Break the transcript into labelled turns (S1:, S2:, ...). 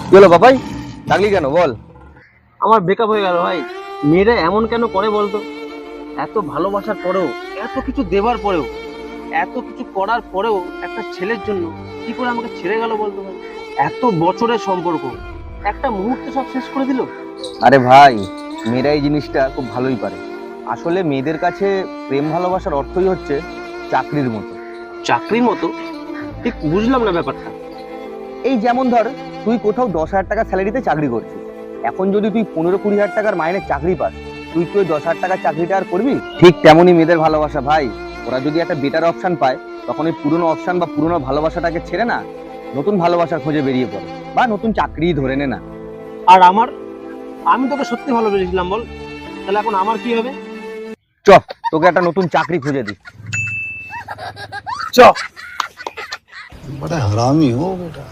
S1: কি হলো বাবাই, ডাকলি কেন বল?
S2: আমার ব্রেকআপ হয়ে গেল ভাই। মেয়েরা এমন কেন করে বলতো? এত ভালোবাসার পরেও, এত কিছু দেবার পরেও, এত কিছু করার পরেও একটা ছেলের জন্য কি করে আমাকে ছেড়ে গেল বলতো ভাই? এত বছরের সম্পর্ক একটা মুহূর্তে সব শেষ করে দিল।
S1: আরে ভাই, মেয়েরা এই জিনিসটা খুব ভালোই পারে। আসলে মেয়েদের কাছে প্রেম ভালোবাসার অর্থই হচ্ছে চাকরির মতো।
S2: চাকরির মতো? ঠিক বুঝলাম না ব্যাপারটা।
S1: এই যেমন ধর, তুই কোথাও 10,000 টাকা স্যালারিতে চাকরি করছিস। এখন যদি তুই 15-20 হাজার টাকার মাইনের চাকরি পাস, তুই কি ওই 10,000 টাকার চাকরিটা আর করবি? ঠিক তেমনই মেয়েদের ভালোবাসা ভাই। ওরা যদি একটা বেটার অপশন পায়, তখন ওই পুরনো অপশন বা পুরনো ভালোবাসাটাকে ছেড়ে না, নতুন ভালোবাসার খোঁজে বেরিয়ে পড়ে বা নতুন চাকরি ধরে নে না।
S2: আর আমি তোকে সত্যি ভালোবেসেছিলাম বল, তাহলে এখন আমার কি হবে?
S1: চ, তোকে একটা নতুন চাকরি খুঁজে দিই।
S2: চ।
S3: बड़ा हरामी हो बेटा।